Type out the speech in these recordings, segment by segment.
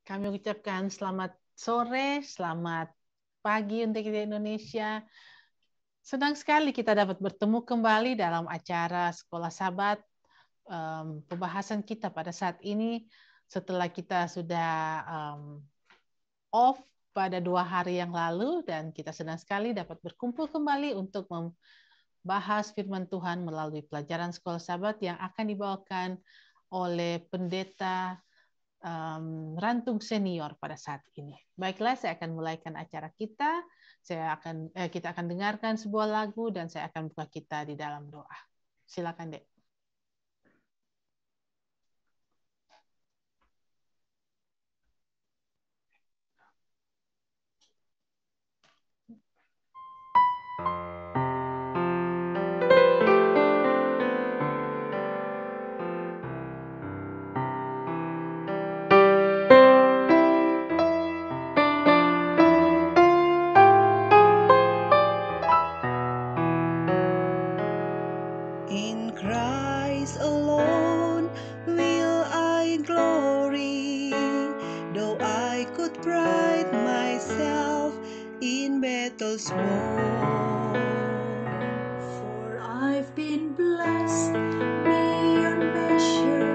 Kami ucapkan selamat sore, selamat pagi untuk kita Indonesia. Senang sekali kita dapat bertemu kembali dalam acara Sekolah Sabat. Pembahasan kita pada saat ini setelah kita sudah off pada 2 hari yang lalu, dan kita senang sekali dapat berkumpul kembali untuk membahas firman Tuhan melalui pelajaran Sekolah Sabat yang akan dibawakan oleh pendeta Rantung Senior pada saat ini. Baiklah, saya akan mulaikan acara kita. Kita akan dengarkan sebuah lagu dan saya akan buka kita di dalam doa. Silakan, Dek. In Christ alone will I glory, though I could pride myself in battles won. For I've been blessed beyond measure,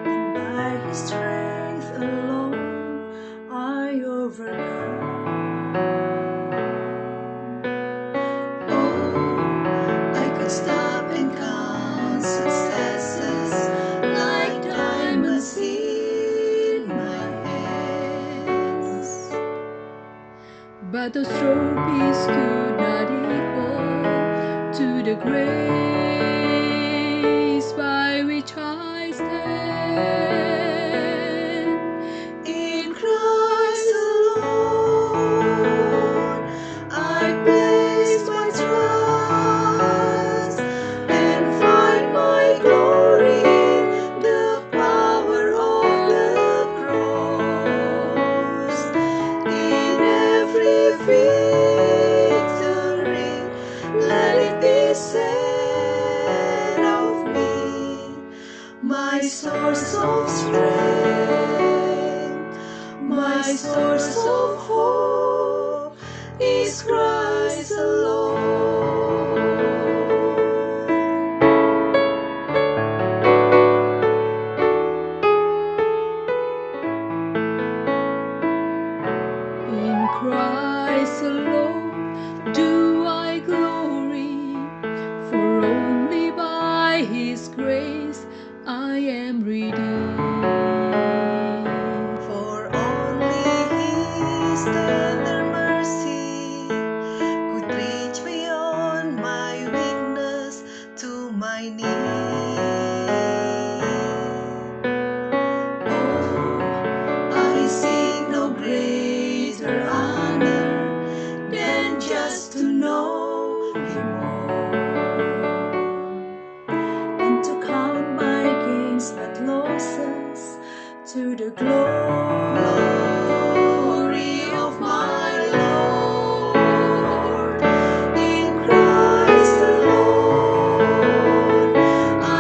and by His strength alone I overcome. I could stop and count successes like diamonds in my hands, But those trophies could not equal to the grace by which I stand. in Christ alone I place my trust and find my glory in the power of the cross. In every victory, let it be said of me, my source of strength, my source of hope is Christ alone. In Christ alone do I glory, for only by His grace I am redeemed. For only His tender mercy could reach beyond my weakness to my need. Oh, I seek no greater honor than just to know Him more, And to count my gains but losses to the glory of my Lord. In Christ alone I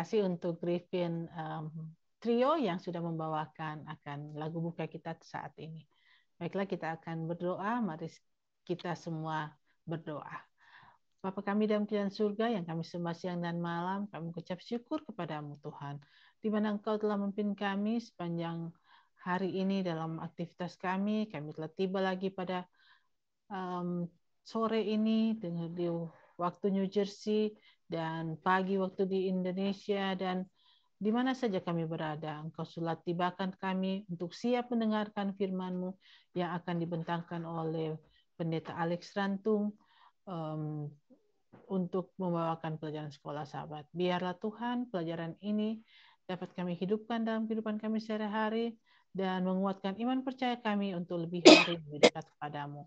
kasih untuk Griffin Trio yang sudah membawakan akan lagu buka kita saat ini. Baiklah, kita akan berdoa. Mari kita semua berdoa. Bapa kami dalam kerajaan surga yang kami sembah siang dan malam, kami mengucap syukur kepadamu Tuhan, di mana Engkau telah memimpin kami sepanjang hari ini dalam aktivitas kami. Kami telah tiba lagi pada sore ini di waktu New Jersey dan pagi waktu di Indonesia, dan di mana saja kami berada, Engkau sudah tibakan kami untuk siap mendengarkan firman-Mu yang akan dibentangkan oleh Pendeta Alex Rantung untuk membawakan pelajaran sekolah sahabat. Biarlah Tuhan pelajaran ini dapat kami hidupkan dalam kehidupan kami sehari-hari dan menguatkan iman percaya kami untuk lebih hari lebih dekat kepadamu.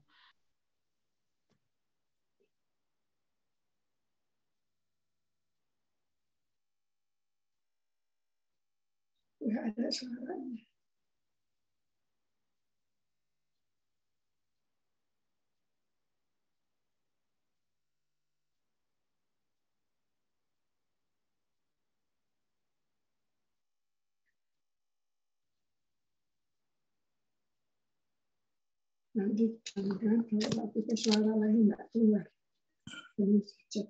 Nggak ada suaranya. Nanti jangan kalau pakai suara lagi nggak keluar. Ini cek.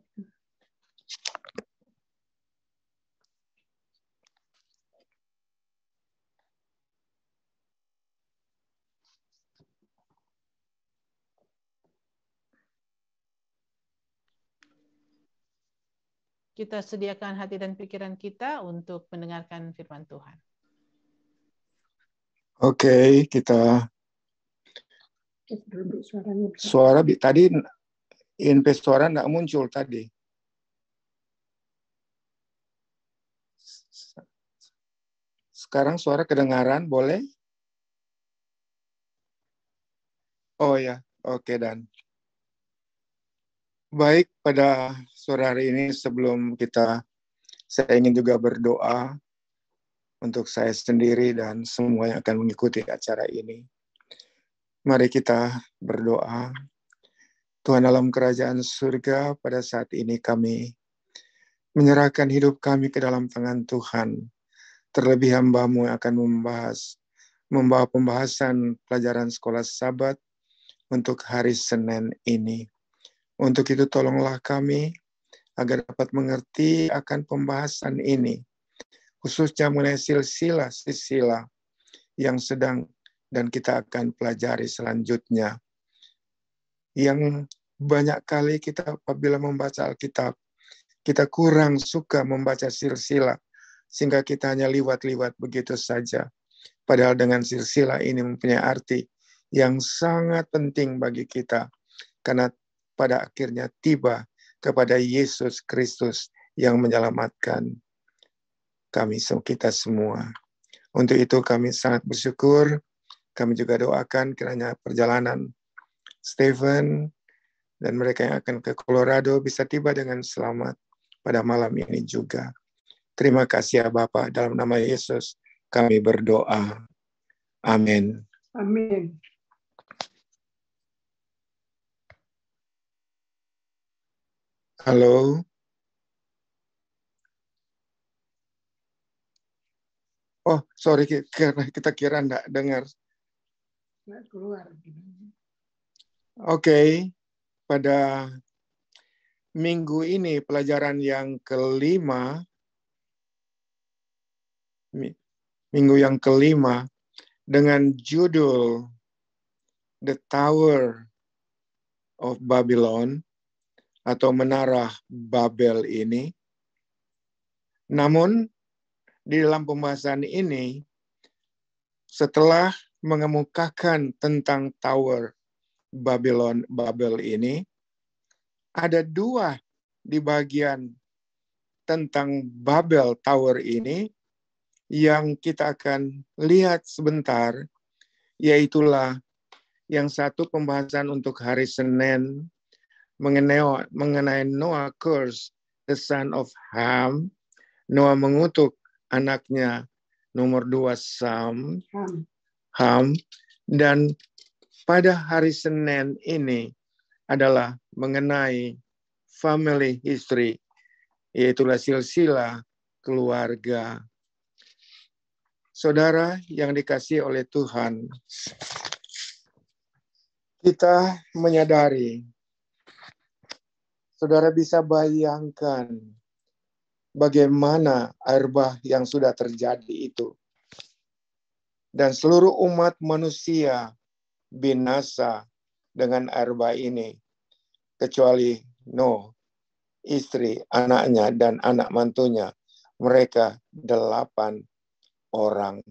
Kita sediakan hati dan pikiran kita untuk mendengarkan firman Tuhan. Oke, kita suara tadi investoran nggak muncul tadi. Sekarang suara kedengaran, boleh? Oh ya, oke dan. Baik, pada sore hari ini sebelum saya ingin juga berdoa untuk saya sendiri dan semua yang akan mengikuti acara ini. Mari kita berdoa. Tuhan dalam kerajaan surga, pada saat ini kami menyerahkan hidup kami ke dalam tangan Tuhan. Terlebih hamba-Mu yang akan membawa pembahasan pelajaran sekolah Sabat untuk hari Senin ini. Untuk itu tolonglah kami agar dapat mengerti akan pembahasan ini, khususnya mengenai silsilah yang sedang dan kita akan pelajari selanjutnya. Yang banyak kali kita apabila membaca Alkitab, kita kurang suka membaca silsilah, sehingga kita hanya liwat-liwat begitu saja. Padahal dengan silsilah ini mempunyai arti yang sangat penting bagi kita, karena pada akhirnya tiba kepada Yesus Kristus yang menyelamatkan kita semua. Untuk itu kami sangat bersyukur. Kami juga doakan kiranya perjalanan Stephen dan mereka yang akan ke Colorado bisa tiba dengan selamat pada malam ini juga. Terima kasih ya Bapa, dalam nama Yesus kami berdoa. Amin. Amin. Halo. Oh, sorry, karena kita kira enggak dengar. Nggak keluar. Oke, pada minggu ini pelajaran yang kelima, dengan judul The Tower of Babylon atau Menara Babel ini. Namun di dalam pembahasan ini, setelah mengemukakan tentang Tower Babel ini, ada dua di bagian tentang Babel Tower ini yang kita akan lihat sebentar, yaitulah yang satu pembahasan untuk hari Senin mengenai Noah curse the son of Ham. Noah mengutuk anaknya nomor 2 Ham. Dan pada hari Senin ini adalah mengenai family history, yaitulah silsilah keluarga. Saudara yang dikasihi oleh Tuhan, kita menyadari, saudara bisa bayangkan bagaimana air bah yang sudah terjadi itu. Dan seluruh umat manusia binasa dengan air bah ini, kecuali Nuh, istri, anaknya, dan anak mantunya. Mereka 8 orang.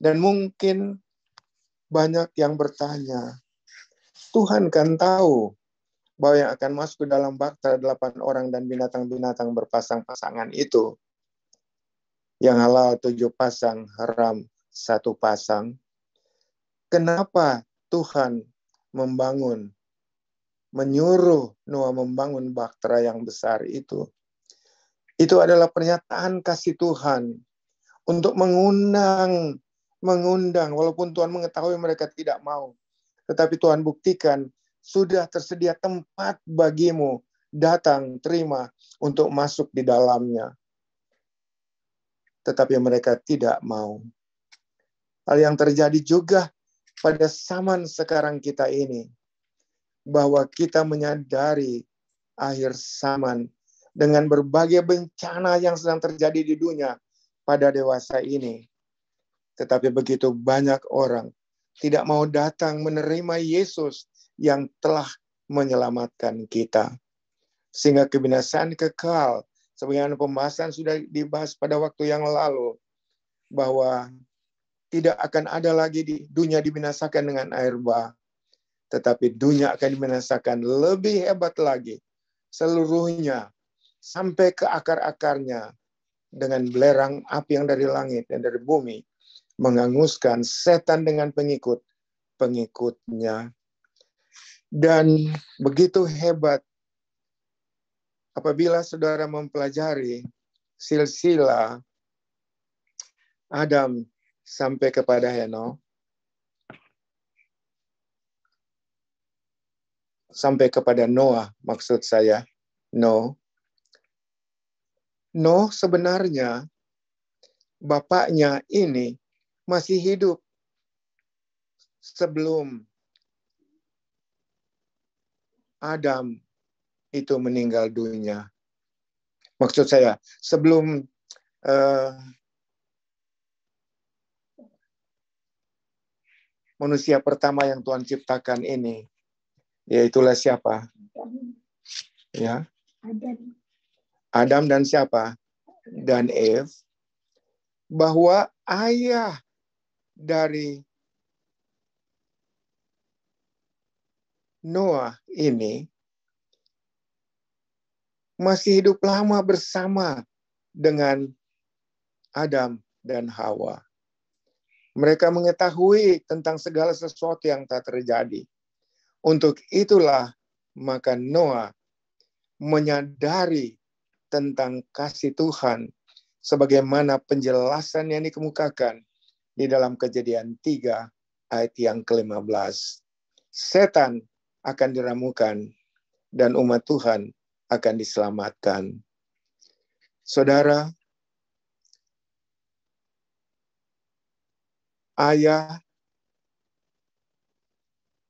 Dan mungkin banyak yang bertanya, Tuhan kan tahu bahwa yang akan masuk ke dalam bahtera 8 orang dan binatang-binatang berpasang-pasangan itu. Yang halal 7 pasang, haram 1 pasang. Kenapa Tuhan menyuruh Noah membangun bahtera yang besar itu? Itu adalah pernyataan kasih Tuhan untuk mengundang, walaupun Tuhan mengetahui mereka tidak mau. Tetapi Tuhan buktikan, sudah tersedia tempat bagimu, datang, terima, untuk masuk di dalamnya. Tetapi mereka tidak mau. Hal yang terjadi juga pada zaman sekarang kita ini, bahwa kita menyadari akhir zaman dengan berbagai bencana yang sedang terjadi di dunia pada dewasa ini. Tetapi begitu banyak orang tidak mau datang menerima Yesus yang telah menyelamatkan kita. Sehingga kebinasaan kekal, sebagaimana pembahasan sudah dibahas pada waktu yang lalu, bahwa tidak akan ada lagi di dunia dibinasakan dengan air bah. Tetapi dunia akan dibinasakan lebih hebat lagi. Seluruhnya, sampai ke akar-akarnya, dengan belerang api yang dari langit dan dari bumi, menghanguskan setan dengan pengikut-pengikutnya. Dan begitu hebat, apabila saudara mempelajari silsilah Adam sampai kepada Henokh, sampai kepada Noah, maksud saya, Noah sebenarnya bapaknya ini masih hidup sebelum Adam itu meninggal dunia. Maksud saya, sebelum manusia pertama yang Tuhan ciptakan ini, yaitulah siapa? Ya, Adam dan siapa? Dan Eve. Bahwa ayah dari Noah ini masih hidup lama bersama dengan Adam dan Hawa. Mereka mengetahui tentang segala sesuatu yang telah terjadi. Untuk itulah maka Noah menyadari tentang kasih Tuhan sebagaimana penjelasan yang dikemukakan di dalam Kejadian 3 ayat yang ke-15. Setan akan diramukan dan umat Tuhan akan diselamatkan. Saudara, ayah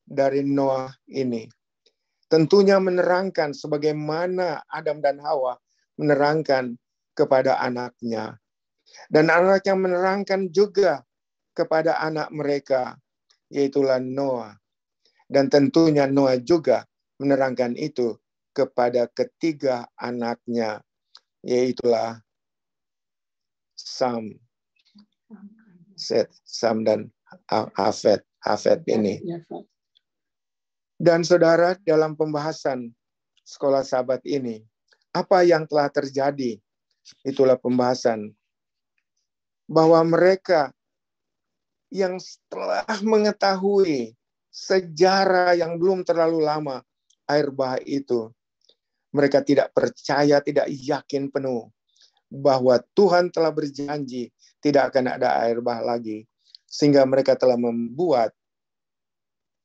dari Noah ini tentunya menerangkan sebagaimana Adam dan Hawa menerangkan kepada anaknya. Dan anaknya menerangkan juga kepada anak mereka, yaitulah Noah. Dan tentunya Noah juga menerangkan itu kepada ketiga anaknya, yaitulah Sam, Set, Sam dan Hafet ini. Dan saudara, dalam pembahasan sekolah sahabat ini, apa yang telah terjadi? Itulah pembahasan bahwa mereka yang setelah mengetahui sejarah yang belum terlalu lama air bah itu, mereka tidak percaya, tidak yakin penuh bahwa Tuhan telah berjanji tidak akan ada air bah lagi, sehingga mereka telah membuat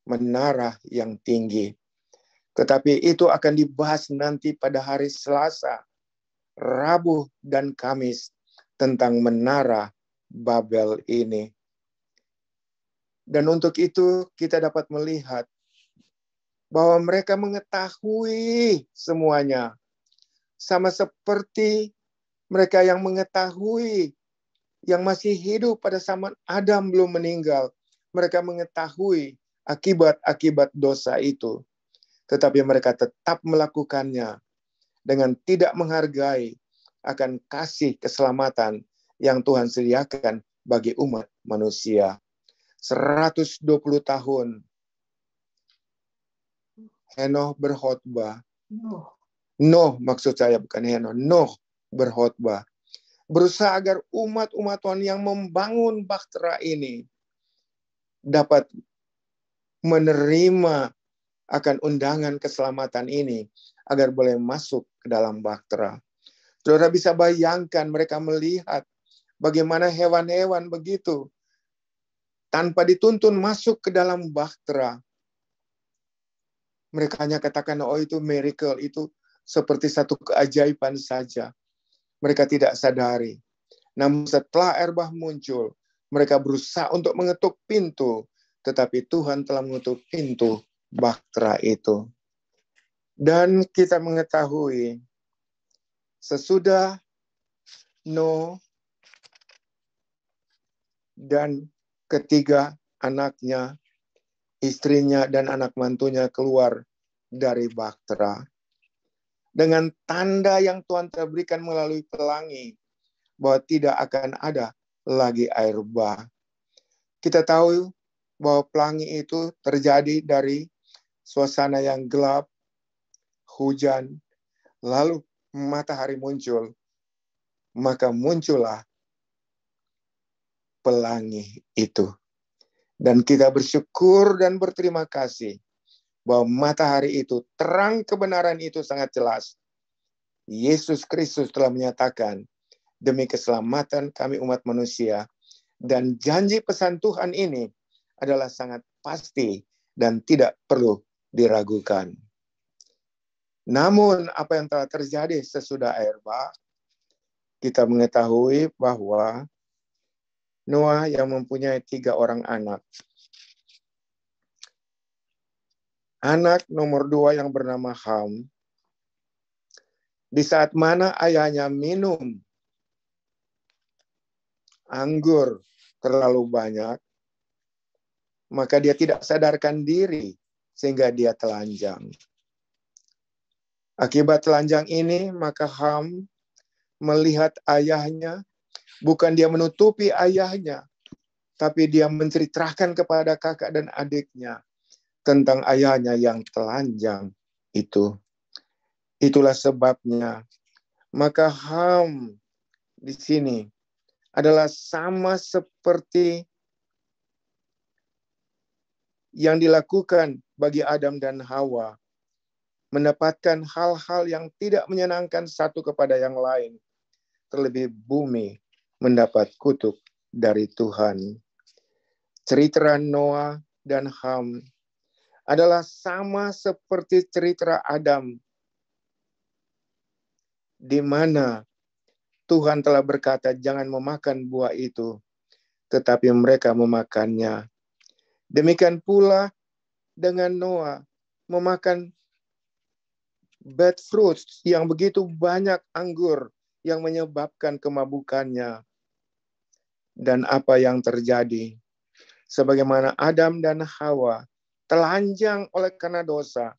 menara yang tinggi. Tetapi itu akan dibahas nanti pada hari Selasa, Rabu dan Kamis tentang menara Babel ini. Dan untuk itu kita dapat melihat bahwa mereka mengetahui semuanya. Sama seperti mereka yang mengetahui, yang masih hidup pada zaman Adam belum meninggal. Mereka mengetahui akibat-akibat dosa itu. Tetapi mereka tetap melakukannya dengan tidak menghargai akan kasih keselamatan yang Tuhan sediakan bagi umat manusia. 120 tahun Henoh berkhotbah. Nuh maksud saya, bukan Henoh. Nuh berkhotbah. Berusaha agar umat-umat Tuhan yang membangun bahtera ini dapat menerima akan undangan keselamatan ini agar boleh masuk ke dalam bahtera. Saudara bisa bayangkan mereka melihat bagaimana hewan-hewan begitu tanpa dituntun masuk ke dalam bahtera. Mereka hanya katakan, oh itu miracle, itu seperti satu keajaiban saja. Mereka tidak sadari. Namun setelah air bah muncul, mereka berusaha untuk mengetuk pintu, tetapi Tuhan telah menutup pintu bahtera itu. Dan kita mengetahui, sesudah Nuh dan ketiga anaknya, istrinya dan anak mantunya keluar dari bahtera, dengan tanda yang Tuhan telah berikan melalui pelangi, bahwa tidak akan ada lagi air bah. Kita tahu bahwa pelangi itu terjadi dari suasana yang gelap, hujan, lalu matahari muncul, maka muncullah pelangi itu. Dan kita bersyukur dan berterima kasih bahwa matahari itu, terang kebenaran itu sangat jelas. Yesus Kristus telah menyatakan, demi keselamatan kami umat manusia, dan janji pesan Tuhan ini adalah sangat pasti dan tidak perlu diragukan. Namun apa yang telah terjadi sesudah air bah, kita mengetahui bahwa Noah yang mempunyai 3 orang anak. Anak nomor 2 yang bernama Ham, di saat mana ayahnya minum anggur terlalu banyak, maka dia tidak sadarkan diri sehingga dia telanjang. Akibat telanjang ini, maka Ham melihat ayahnya, bukan dia menutupi ayahnya, tapi dia menceritakan kepada kakak dan adiknya tentang ayahnya yang telanjang itu. Itulah sebabnya, maka Ham di sini adalah sama seperti yang dilakukan bagi Adam dan Hawa, mendapatkan hal-hal yang tidak menyenangkan satu kepada yang lain, terlebih bumi mendapat kutuk dari Tuhan. Cerita Noah dan Ham adalah sama seperti cerita Adam, di mana Tuhan telah berkata jangan memakan buah itu, tetapi mereka memakannya. Demikian pula dengan Noah, memakan bad fruits yang begitu banyak anggur yang menyebabkan kemabukannya. Dan apa yang terjadi? Sebagaimana Adam dan Hawa telanjang oleh karena dosa,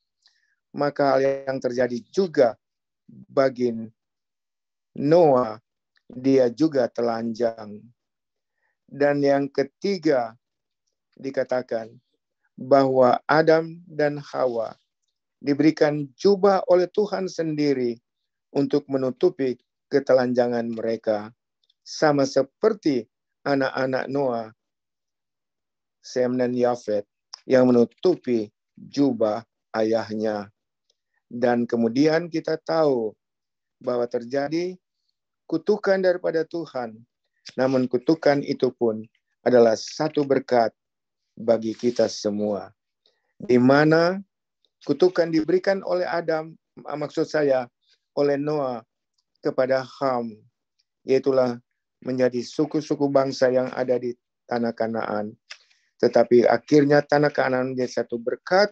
maka hal yang terjadi juga bagi Noah, dia juga telanjang. Dan yang ketiga dikatakan bahwa Adam dan Hawa diberikan jubah oleh Tuhan sendiri untuk menutupi ketelanjangan mereka, sama seperti anak-anak Noah, Sem dan Yafet, yang menutupi jubah ayahnya. Dan kemudian kita tahu bahwa terjadi kutukan daripada Tuhan. Namun kutukan itu pun adalah satu berkat bagi kita semua. Di mana kutukan diberikan oleh Adam, maksud saya oleh Noah, kepada Ham, yaitulah menjadi suku-suku bangsa yang ada di tanah Kanaan. Tetapi akhirnya tanah Kanaan menjadi satu berkat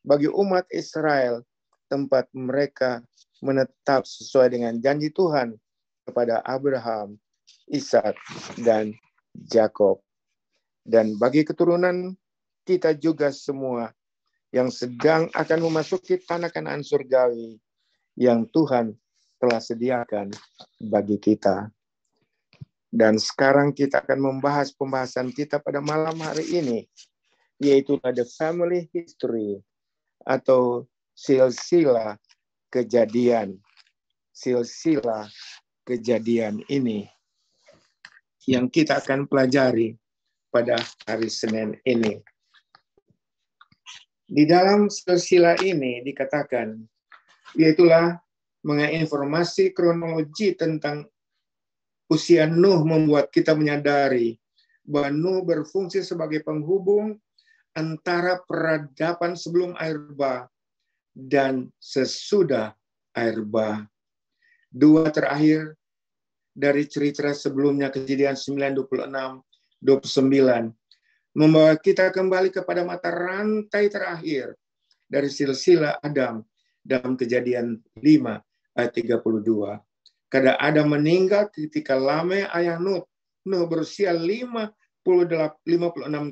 bagi umat Israel, tempat mereka menetap sesuai dengan janji Tuhan kepada Abraham, Ishak, dan Yakob. Dan bagi keturunan kita juga semua yang sedang akan memasuki tanah Kanaan surgawi yang Tuhan telah sediakan bagi kita. Dan sekarang kita akan membahas pembahasan kita pada malam hari ini, yaitu the family history atau silsilah kejadian. Silsilah kejadian ini yang kita akan pelajari pada hari Senin ini. Di dalam silsilah ini dikatakan, yaitulah mengenai informasi kronologi tentang usia Nuh membuat kita menyadari bahwa Nuh berfungsi sebagai penghubung antara peradaban sebelum air bah dan sesudah air bah. Dua terakhir dari cerita sebelumnya, Kejadian 9:26-29, membawa kita kembali kepada mata rantai terakhir dari silsilah Adam dalam Kejadian 5 ayat 32. Kada Adam meninggal ketika Lameh ayah Nuh berusia 56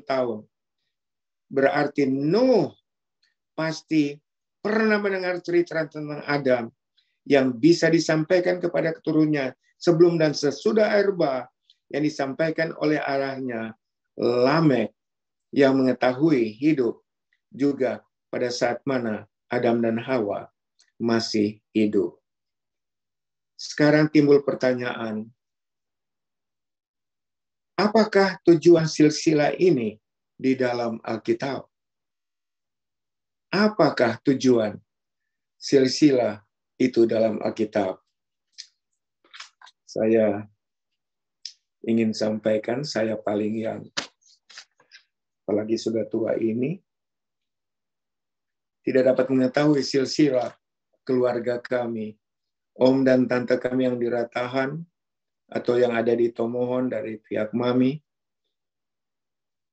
tahun. Berarti Nuh pasti pernah mendengar cerita tentang Adam yang bisa disampaikan kepada keturunannya sebelum dan sesudah air bah yang disampaikan oleh ayahnya Lameh yang mengetahui hidup juga pada saat mana Adam dan Hawa masih hidup. Sekarang timbul pertanyaan, apakah tujuan silsilah ini di dalam Alkitab? Apakah tujuan silsilah itu dalam Alkitab? Saya ingin sampaikan, saya paling yang apalagi sudah tua ini, tidak dapat mengetahui silsilah keluarga kami, om dan tante kami yang di Ratahan, atau yang ada di Tomohon dari pihak mami.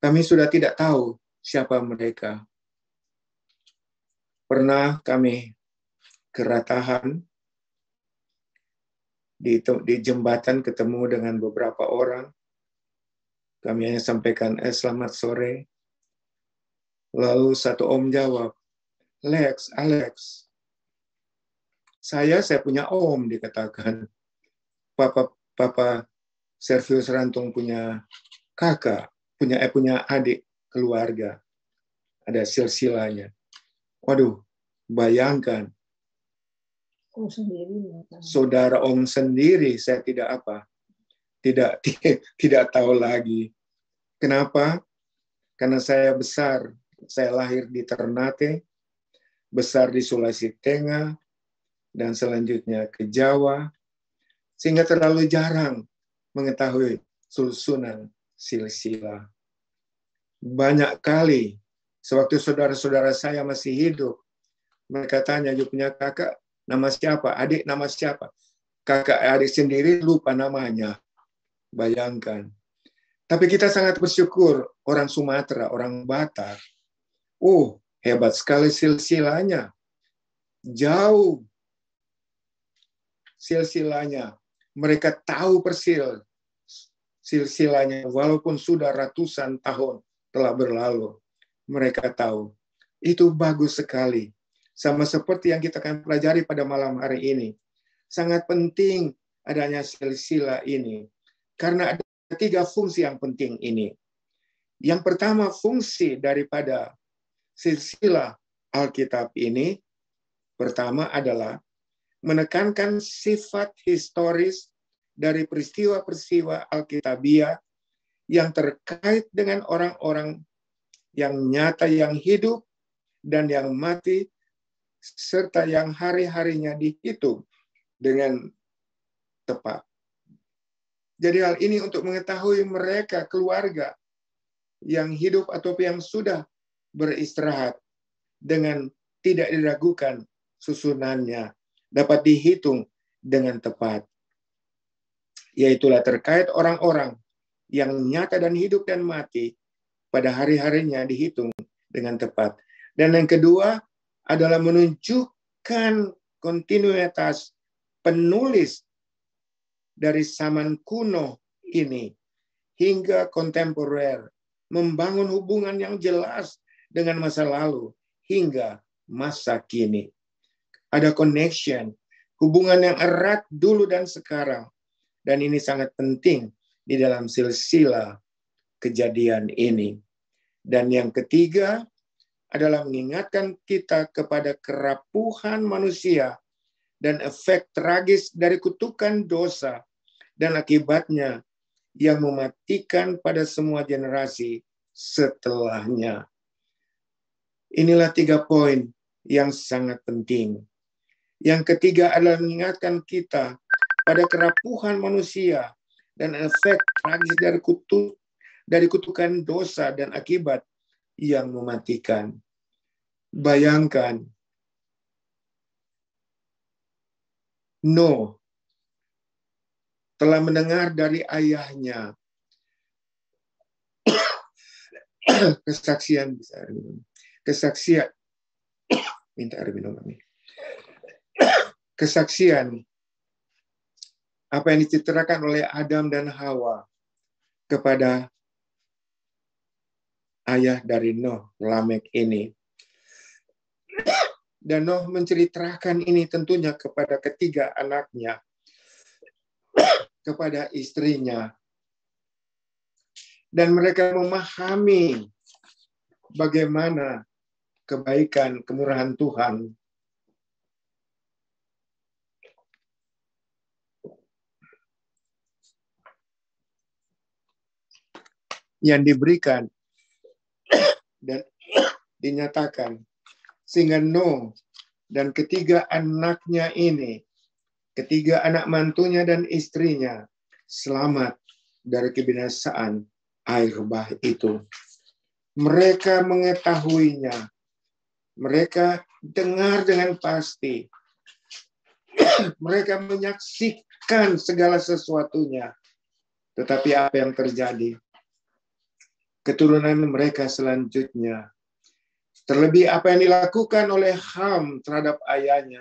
Kami sudah tidak tahu siapa mereka. Pernah kami ke Ratahan, di jembatan ketemu dengan beberapa orang. Kami hanya sampaikan, selamat sore. Lalu satu om jawab, Alex. Saya punya om, dikatakan. Papa Servius Rantung punya kakak, punya adik keluarga. Ada silsilahnya. Waduh, bayangkan. Saudara om sendiri, saya tidak tahu lagi. Kenapa? Karena saya lahir di Ternate, besar di Sulawesi Tengah, dan selanjutnya ke Jawa, sehingga terlalu jarang mengetahui susunan silsilah. Banyak kali, sewaktu saudara-saudara saya masih hidup, mereka tanya, "You punya kakak nama siapa? Adik nama siapa?" Kakak adik sendiri lupa namanya. Bayangkan. Tapi kita sangat bersyukur, orang Sumatera, orang Batak. Hebat sekali silsilahnya. Jauh silsilahnya. Mereka tahu persil silsilahnya, walaupun sudah ratusan tahun telah berlalu. Mereka tahu. Itu bagus sekali. Sama seperti yang kita akan pelajari pada malam hari ini. Sangat penting adanya silsilah ini. Karena ada 3 fungsi yang penting ini. Yang pertama, fungsi daripada silsilah Alkitab ini, pertama adalah menekankan sifat historis dari peristiwa-peristiwa Alkitabiah yang terkait dengan orang-orang yang nyata, yang hidup, dan yang mati, serta yang hari-harinya dihitung dengan tepat. Jadi hal ini untuk mengetahui mereka, keluarga yang hidup atau yang sudah beristirahat dengan tidak diragukan susunannya, dapat dihitung dengan tepat. Yaitulah terkait orang-orang yang nyata dan hidup dan mati pada hari-harinya dihitung dengan tepat. Dan yang kedua adalah menunjukkan kontinuitas penulis dari zaman kuno ini hingga kontemporer, membangun hubungan yang jelas dengan masa lalu hingga masa kini. Ada connection, hubungan yang erat dulu dan sekarang. Dan ini sangat penting di dalam silsilah kejadian ini. Dan yang ketiga adalah mengingatkan kita kepada kerapuhan manusia dan efek tragis dari kutukan dosa dan akibatnya yang mematikan pada semua generasi setelahnya. Inilah 3 poin yang sangat penting. Yang ketiga adalah mengingatkan kita pada kerapuhan manusia dan efek tragis dari kutukan dosa dan akibat yang mematikan. Bayangkan, Nuh telah mendengar dari ayahnya kesaksian minta air minum kami. Kesaksian apa yang diceritakan oleh Adam dan Hawa kepada ayah dari Nuh, Lamek ini. Dan Nuh menceritakan ini tentunya kepada ketiga anaknya, kepada istrinya. Dan mereka memahami bagaimana kebaikan, kemurahan Tuhan. Yang diberikan dan dinyatakan. Sehingga Nuh dan ketiga anaknya ini, ketiga anak mantunya dan istrinya, selamat dari kebinasaan air bah itu. Mereka mengetahuinya. Mereka dengar dengan pasti. Mereka menyaksikan segala sesuatunya. Tetapi apa yang terjadi? Keturunan mereka selanjutnya. Terlebih apa yang dilakukan oleh Ham terhadap ayahnya.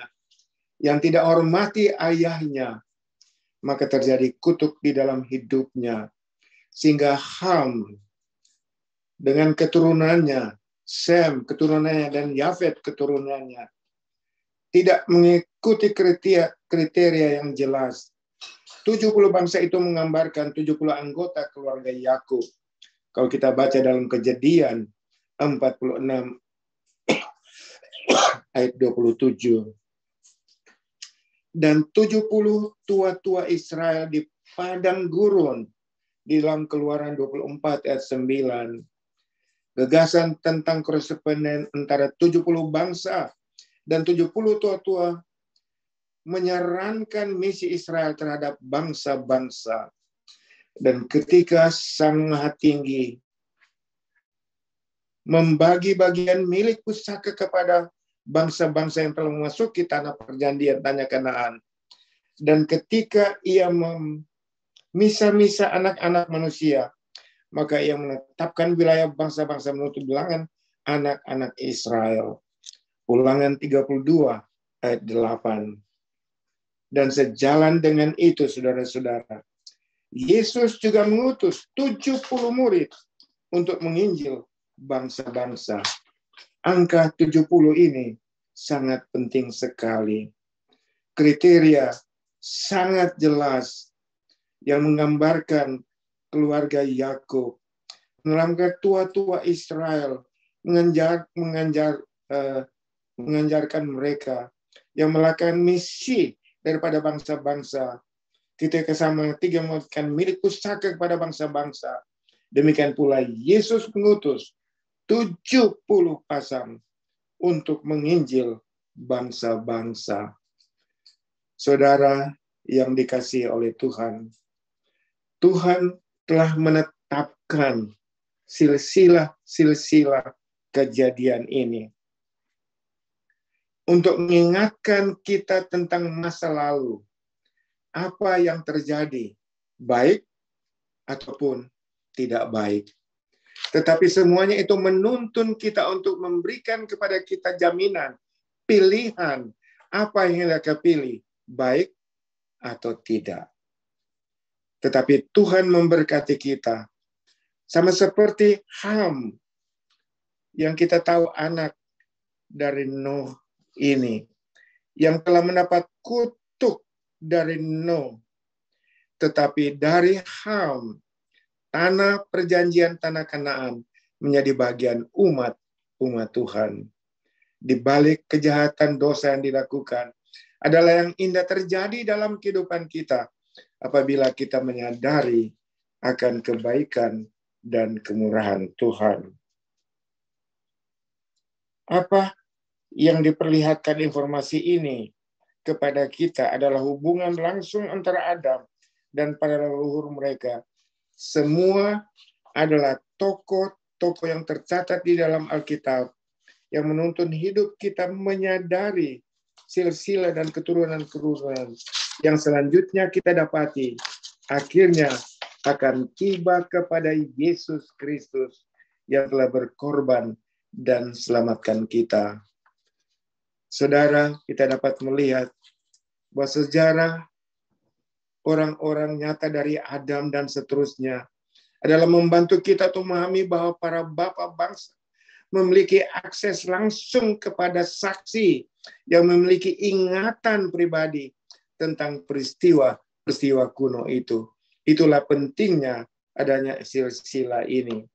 Yang tidak hormati ayahnya. Maka terjadi kutuk di dalam hidupnya. Sehingga Ham dengan keturunannya, Sem keturunannya dan Yafet keturunannya, tidak mengikuti kriteria yang jelas. 70 bangsa itu menggambarkan 70 anggota keluarga Yakub. Kalau kita baca dalam Kejadian 46 ayat 27. Dan 70 tua-tua Israel di padang gurun di dalam Keluaran 24 ayat 9. Gagasan tentang koresponden antara 70 bangsa dan 70 tua-tua menyarankan misi Israel terhadap bangsa-bangsa. Dan ketika Sang Maha Tinggi membagi bagian milik pusaka kepada bangsa-bangsa yang telah memasuki tanah perjanjian, tanah Kanaan. Dan ketika ia memisah-misah anak-anak manusia, maka ia menetapkan wilayah bangsa-bangsa menurut bilangan anak-anak Israel. Ulangan 32 ayat 8. Dan sejalan dengan itu, saudara-saudara, Yesus juga mengutus 70 murid untuk menginjil bangsa-bangsa. Angka 70 ini sangat penting sekali. Kriteria sangat jelas yang menggambarkan keluarga Yakub, menggambarkan tua-tua Israel, mengajarkan mereka yang melakukan misi daripada bangsa-bangsa. Ketika sama tiga memberikan milik pusaka kepada bangsa-bangsa. Demikian pula Yesus mengutus 70 pasang untuk menginjil bangsa-bangsa. Saudara yang dikasihi oleh Tuhan, Tuhan telah menetapkan silsilah kejadian ini untuk mengingatkan kita tentang masa lalu apa yang terjadi, baik ataupun tidak baik. Tetapi semuanya itu menuntun kita untuk memberikan kepada kita jaminan, pilihan, apa yang kita pilih, baik atau tidak. Tetapi Tuhan memberkati kita. Sama seperti Ham, yang kita tahu anak dari Nuh ini, yang telah mendapat kutuk dari Nuh. Tetapi dari Ham, tanah perjanjian, tanah Kanaan, menjadi bagian umat Tuhan. Di balik kejahatan dosa yang dilakukan, adalah yang indah terjadi dalam kehidupan kita, apabila kita menyadari akan kebaikan dan kemurahan Tuhan. Apa yang diperlihatkan informasi ini kepada kita adalah hubungan langsung antara Adam dan para leluhur mereka. Semua adalah tokoh-tokoh yang tercatat di dalam Alkitab yang menuntun hidup kita menyadari silsilah dan keturunan-keturunan yang selanjutnya kita dapati akhirnya akan tiba kepada Yesus Kristus yang telah berkorban dan selamatkan kita. Saudara, kita dapat melihat bahwa sejarah orang-orang nyata dari Adam dan seterusnya adalah membantu kita untuk memahami bahwa para bapak bangsa memiliki akses langsung kepada saksi yang memiliki ingatan pribadi tentang peristiwa kuno itu. Itulah pentingnya adanya silsilah ini.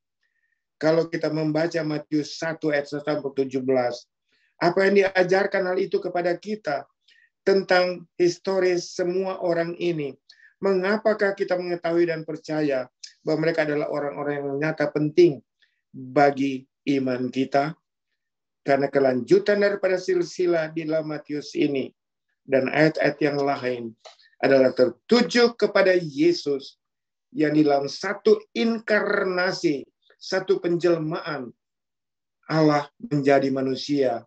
Kalau kita membaca Matius 1 ayat 1-17, apa yang diajarkan hal itu kepada kita tentang historis semua orang ini? Mengapakah kita mengetahui dan percaya bahwa mereka adalah orang-orang yang nyata penting bagi iman kita? Karena kelanjutan daripada silsilah di dalam Matius ini dan ayat-ayat yang lain adalah tertuju kepada Yesus yang di dalam satu inkarnasi, satu penjelmaan Allah menjadi manusia,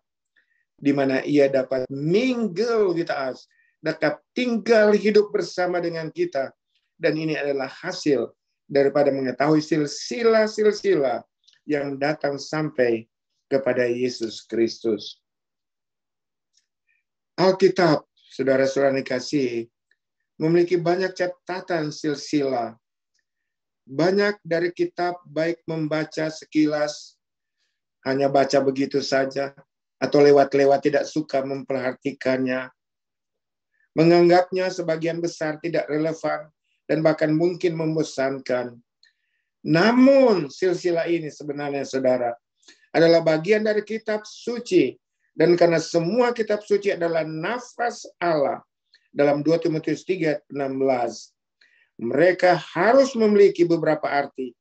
di mana ia dapat mingle with us, dapat tinggal hidup bersama dengan kita. Dan ini adalah hasil daripada mengetahui silsilah-silsilah yang datang sampai kepada Yesus Kristus. Alkitab, saudara-saudara dikasihi, memiliki banyak catatan silsilah. Banyak dari kitab baik membaca sekilas, hanya baca begitu saja, atau lewat-lewat tidak suka memperhatikannya, menganggapnya sebagian besar tidak relevan, dan bahkan mungkin membosankan. Namun silsilah ini sebenarnya, saudara, adalah bagian dari kitab suci. Dan karena semua kitab suci adalah nafas Allah, dalam 2 Timotius 3:16, mereka harus memiliki beberapa arti.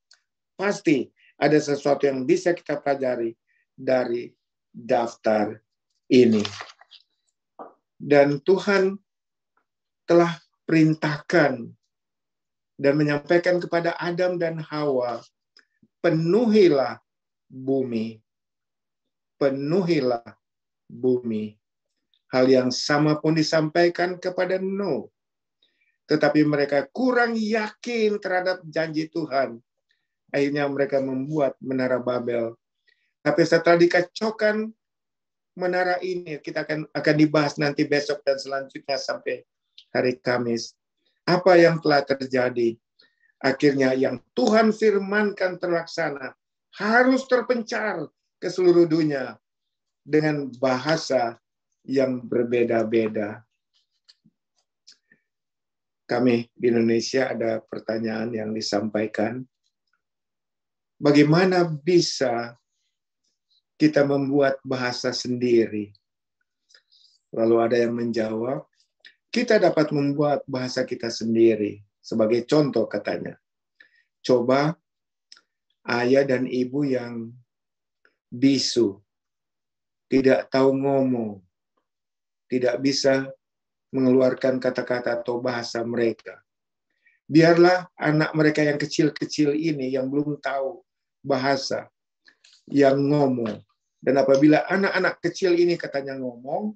Pasti ada sesuatu yang bisa kita pelajari dari daftar ini. Dan Tuhan telah perintahkan dan menyampaikan kepada Adam dan Hawa, penuhilah bumi. Penuhilah bumi. Hal yang sama pun disampaikan kepada Nuh. Tetapi mereka kurang yakin terhadap janji Tuhan. Akhirnya mereka membuat menara Babel. Tapi setelah dikacaukan menara ini, kita akan dibahas nanti besok dan selanjutnya sampai hari Kamis. Apa yang telah terjadi? Akhirnya yang Tuhan firmankan terlaksana, harus terpencar ke seluruh dunia dengan bahasa yang berbeda-beda. Kami di Indonesia ada pertanyaan yang disampaikan. Bagaimana bisa kita membuat bahasa sendiri? Lalu ada yang menjawab, kita dapat membuat bahasa kita sendiri. Sebagai contoh katanya, coba ayah dan ibu yang bisu, tidak tahu ngomong, tidak bisa mengeluarkan kata-kata atau bahasa mereka. Biarlah anak mereka yang kecil-kecil ini yang belum tahu bahasa yang ngomong. Dan apabila anak-anak kecil ini katanya ngomong,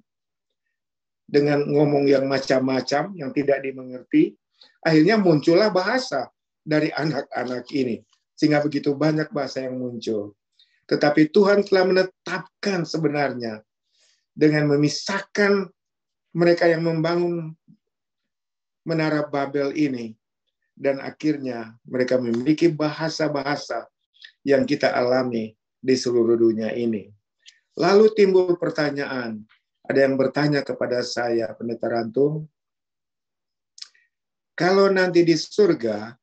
dengan ngomong yang macam-macam, yang tidak dimengerti. Akhirnya muncullah bahasa dari anak-anak ini. Sehingga begitu banyak bahasa yang muncul. Tetapi Tuhan telah menetapkan sebenarnya dengan memisahkan mereka yang membangun Menara Babel ini. Dan akhirnya mereka memiliki bahasa-bahasa yang kita alami di seluruh dunia ini. Lalu timbul pertanyaan. Ada yang bertanya kepada saya, Pendeta Rantung, kalau nanti di surga,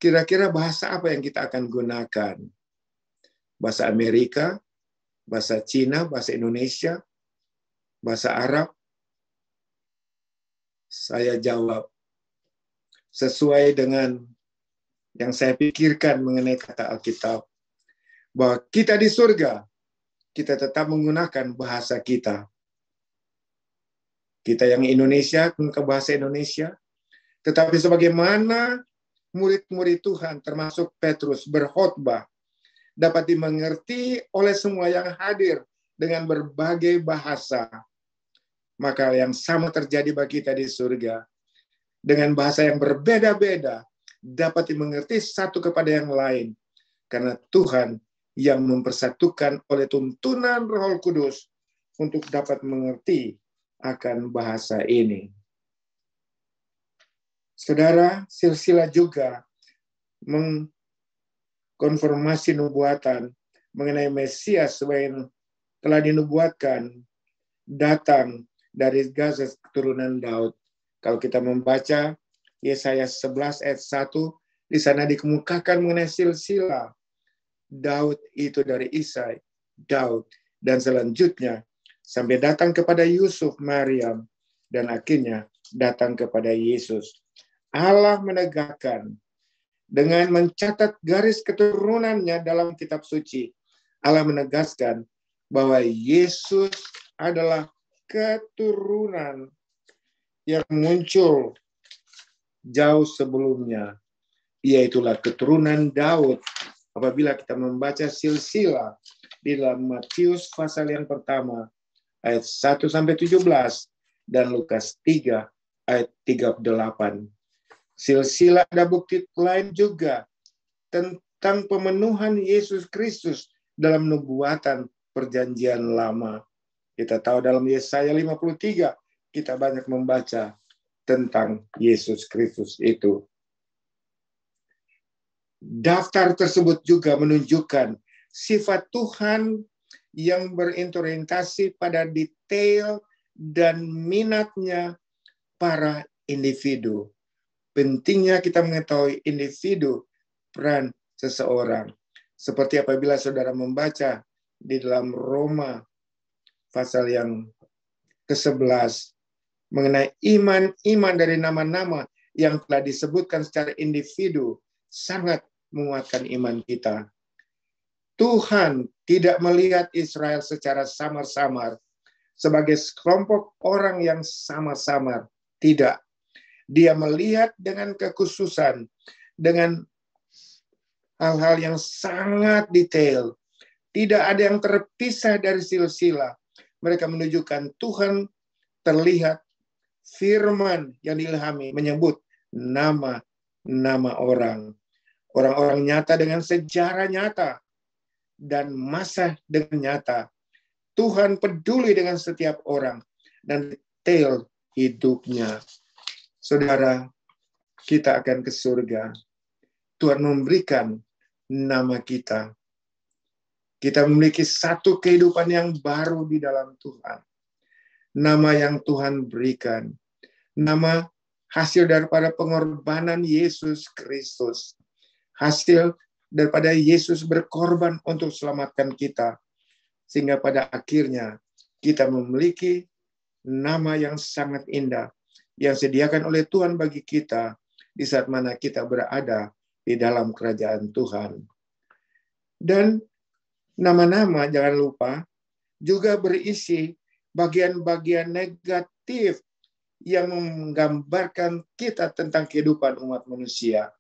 kira-kira bahasa apa yang kita akan gunakan? Bahasa Amerika, bahasa Cina, bahasa Indonesia, bahasa Arab? Saya jawab, sesuai dengan yang saya pikirkan mengenai kata Alkitab, bahwa kita di surga, kita tetap menggunakan bahasa kita. Kita yang Indonesia, ke bahasa Indonesia. Tetapi sebagaimana murid-murid Tuhan, termasuk Petrus, berkhotbah, dapat dimengerti oleh semua yang hadir dengan berbagai bahasa. Maka yang sama terjadi bagi kita di surga. Dengan bahasa yang berbeda-beda, dapat dimengerti satu kepada yang lain. Karena Tuhan yang mempersatukan oleh tuntunan Roh Kudus untuk dapat mengerti akan bahasa ini. Saudara, silsilah juga mengkonfirmasi nubuatan mengenai Mesias yang telah dinubuatkan datang dari Gaza keturunan Daud. Kalau kita membaca Yesaya 11 ayat 1, di sana dikemukakan mengenai silsilah Daud itu dari Isai, Daud, dan selanjutnya sampai datang kepada Yusuf, Maryam, dan akhirnya datang kepada Yesus. Allah menegakkan dengan mencatat garis keturunannya dalam kitab suci. Allah menegaskan bahwa Yesus adalah keturunan yang muncul jauh sebelumnya. Iaitulah keturunan Daud. Apabila kita membaca silsilah di dalam Matius pasal yang pertama, ayat 1-17, dan Lukas 3, ayat 38. Silsilah ada bukti lain juga tentang pemenuhan Yesus Kristus dalam nubuatan perjanjian lama. Kita tahu dalam Yesaya 53, kita banyak membaca tentang Yesus Kristus itu. Daftar tersebut juga menunjukkan sifat Tuhan yang berorientasi pada detail dan minatnya para individu. Pentingnya kita mengetahui individu, peran seseorang. Seperti apabila saudara membaca di dalam Roma pasal yang ke-11 mengenai iman dari nama-nama yang telah disebutkan secara individu sangat menguatkan iman kita. Tuhan tidak melihat Israel secara samar-samar sebagai sekelompok orang yang samar-samar. Tidak. Dia melihat dengan kekhususan, dengan hal-hal yang sangat detail. Tidak ada yang terpisah dari silsilah. Mereka menunjukkan Tuhan terlihat, firman yang diilhami menyebut nama-nama orang. Orang-orang nyata dengan sejarah nyata dan masa dengan nyata. Tuhan peduli dengan setiap orang dan detail hidupnya. Saudara, kita akan ke surga. Tuhan memberikan nama kita. Kita memiliki satu kehidupan yang baru di dalam Tuhan. Nama yang Tuhan berikan. Nama hasil daripada pengorbanan Yesus Kristus. Hasil daripada Yesus berkorban untuk selamatkan kita. Sehingga pada akhirnya kita memiliki nama yang sangat indah yang disediakan oleh Tuhan bagi kita di saat mana kita berada di dalam kerajaan Tuhan. Dan nama-nama, jangan lupa, juga berisi bagian-bagian negatif yang menggambarkan kita tentang kehidupan umat manusia.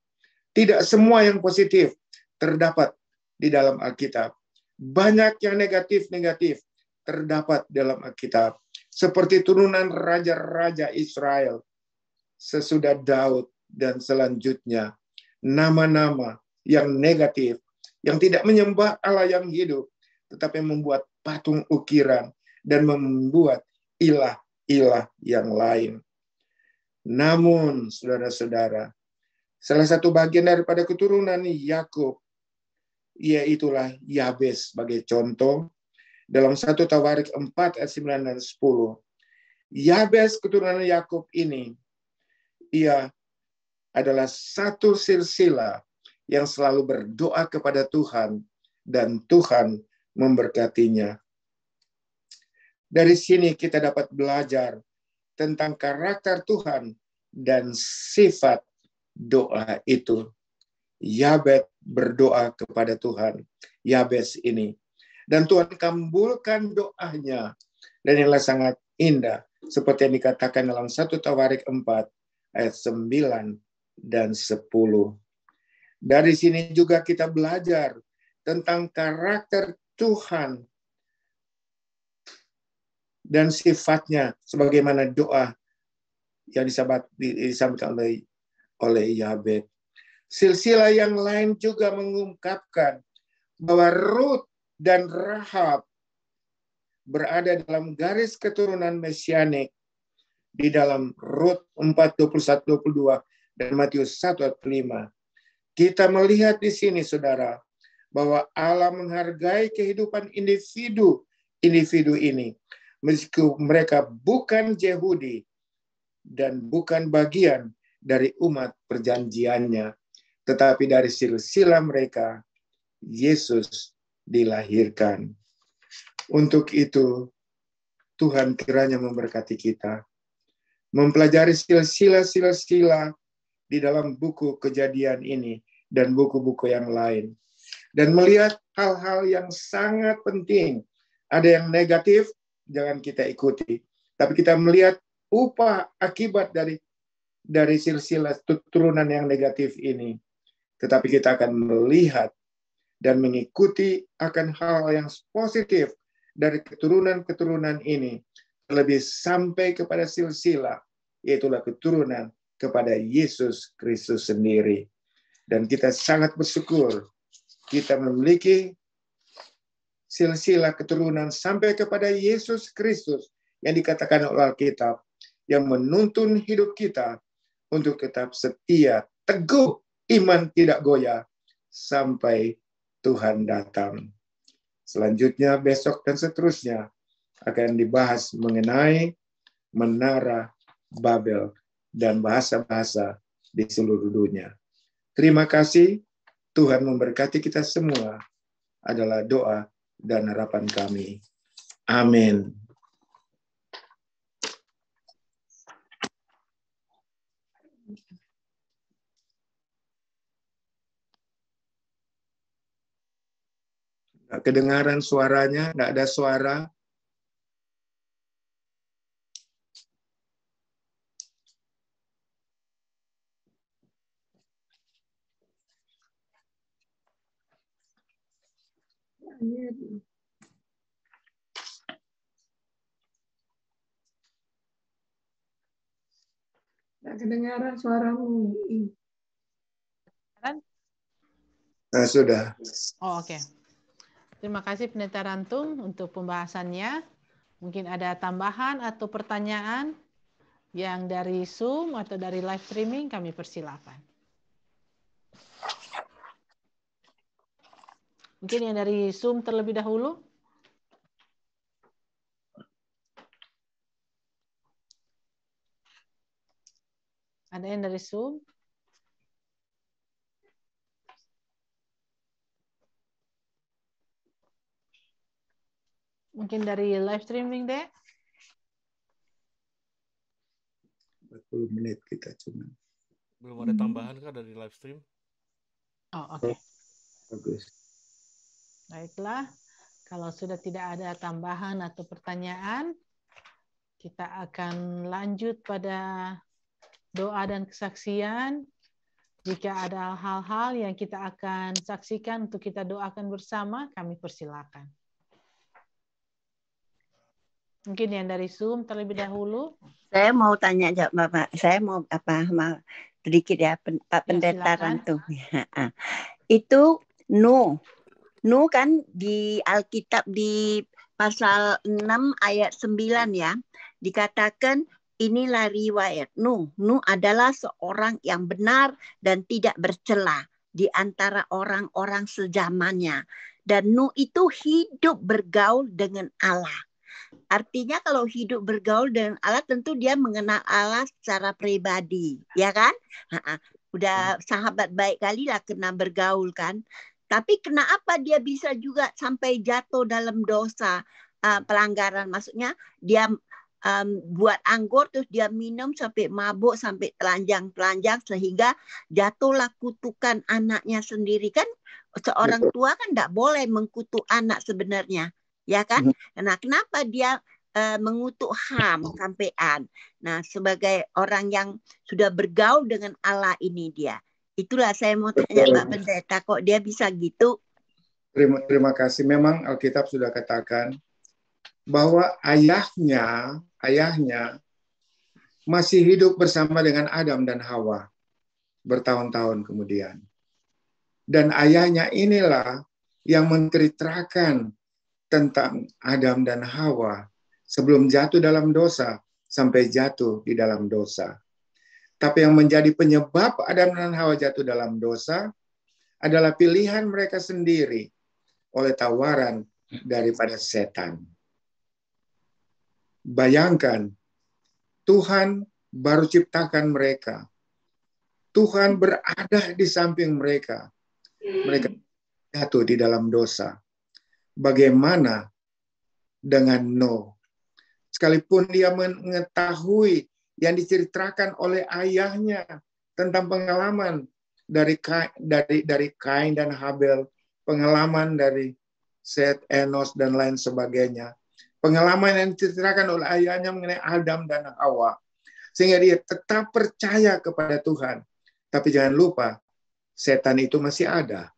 Tidak semua yang positif terdapat di dalam Alkitab. Banyak yang negatif-negatif terdapat dalam Alkitab. seperti turunan raja-raja Israel sesudah Daud dan selanjutnya nama-nama yang negatif, yang tidak menyembah Allah yang hidup, tetapi membuat patung ukiran dan membuat ilah-ilah yang lain. Namun, saudara-saudara, salah satu bagian daripada keturunan Yakub, yaitulah Yabes sebagai contoh, dalam 1 Tawarik 4 ayat 9 dan 10. Yabes keturunan Yakub ini, ia adalah satu silsilah yang selalu berdoa kepada Tuhan dan Tuhan memberkatinya. Dari sini kita dapat belajar tentang karakter Tuhan dan sifat doa itu. Yabes berdoa kepada Tuhan, Yabes ini. Dan Tuhan kabulkan doanya. Dan inilah sangat indah. Seperti yang dikatakan dalam 1 Tawarik 4 ayat 9 dan 10. Dari sini juga kita belajar tentang karakter Tuhan dan sifatnya sebagaimana doa yang disampaikan oleh Yabes. Silsilah yang lain juga mengungkapkan bahwa Rut dan Rahab berada dalam garis keturunan mesianik di dalam Rut 4:21-22 dan Matius 1:5. Kita melihat di sini, saudara, bahwa Allah menghargai kehidupan individu ini, meskipun mereka bukan Yahudi dan bukan bagian dari umat perjanjiannya, tetapi dari silsilah mereka Yesus dilahirkan. Untuk itu, Tuhan kiranya memberkati kita, mempelajari silsilah-silsilah di dalam buku Kejadian ini dan buku-buku yang lain, dan melihat hal-hal yang sangat penting. Ada yang negatif, jangan kita ikuti, tapi kita melihat upah akibat dari silsilah turunan yang negatif ini. Tetapi kita akan melihat dan mengikuti akan hal yang positif dari keturunan-keturunan ini, terlebih sampai kepada silsilah, yaitulah keturunan kepada Yesus Kristus sendiri. Dan kita sangat bersyukur kita memiliki silsilah keturunan sampai kepada Yesus Kristus yang dikatakan oleh Alkitab, yang menuntun hidup kita untuk tetap setia, teguh, iman tidak goyah sampai Tuhan datang. Selanjutnya besok dan seterusnya akan dibahas mengenai menara Babel dan bahasa-bahasa di seluruh dunia. Terima kasih. Tuhan memberkati kita semua adalah doa dan harapan kami. Amin. Nggak kedengaran suaranya, nggak ada suara. Nggak kedengaran suaramu. Nah, sudah. Oh, oke. Terima kasih Pendeta Rantung untuk pembahasannya. Mungkin ada tambahan atau pertanyaan yang dari Zoom atau dari live streaming, kami persilakan. Mungkin yang dari Zoom terlebih dahulu. Ada yang dari Zoom? Mungkin dari live streaming, Dek? 40 menit kita cuma. Belum ada tambahan kah dari live stream? Oh, oke. Bagus. Baiklah. Kalau sudah tidak ada tambahan atau pertanyaan, kita akan lanjut pada doa dan kesaksian. Jika ada hal-hal yang kita akan saksikan untuk kita doakan bersama, kami persilakan. Mungkin yang dari Zoom terlebih dahulu. Saya mau tanya Bapak, saya mau sedikit ya Pak Ya, Pendeta silakan. Rantu. Itu Nu kan di Alkitab di pasal 6 ayat 9 ya, dikatakan inilah riwayat Nuh. Nuh adalah seorang yang benar dan tidak bercela di antara orang-orang sezamannya. Dan Nuh itu hidup bergaul dengan Allah. Artinya kalau hidup bergaul dengan Allah tentu dia mengenal Allah secara pribadi, ya kan? Udah sahabat baik kali lah kena bergaul kan. Tapi kenapa dia bisa juga sampai jatuh dalam dosa pelanggaran? Maksudnya dia buat anggur terus dia minum sampai mabuk, sampai telanjang-telanjang sehingga jatuhlah kutukan anaknya sendiri. Kan seorang Betul. tua kan tidak boleh mengkutuk anak sebenarnya. Ya kan? Nah, kenapa dia mengutuk Ham sampean? Nah, sebagai orang yang sudah bergaul dengan Allah ini dia. Itulah saya mau tanya Pak Pendeta, kok dia bisa gitu? Terima kasih. Memang Alkitab sudah katakan bahwa ayahnya masih hidup bersama dengan Adam dan Hawa bertahun-tahun kemudian. Dan ayahnya inilah yang menceritakan tentang Adam dan Hawa sebelum jatuh dalam dosa sampai jatuh di dalam dosa. Tapi yang menjadi penyebab Adam dan Hawa jatuh dalam dosa adalah pilihan mereka sendiri oleh tawaran daripada setan. Bayangkan, Tuhan baru ciptakan mereka. Tuhan berada di samping mereka. Mereka jatuh di dalam dosa. Bagaimana dengan Nuh? Sekalipun dia mengetahui yang diceritakan oleh ayahnya tentang pengalaman dari Kain dan Habel, pengalaman dari Set, Enos dan lain sebagainya, pengalaman yang diceritakan oleh ayahnya mengenai Adam dan Hawa, sehingga dia tetap percaya kepada Tuhan. Tapi jangan lupa, setan itu masih ada.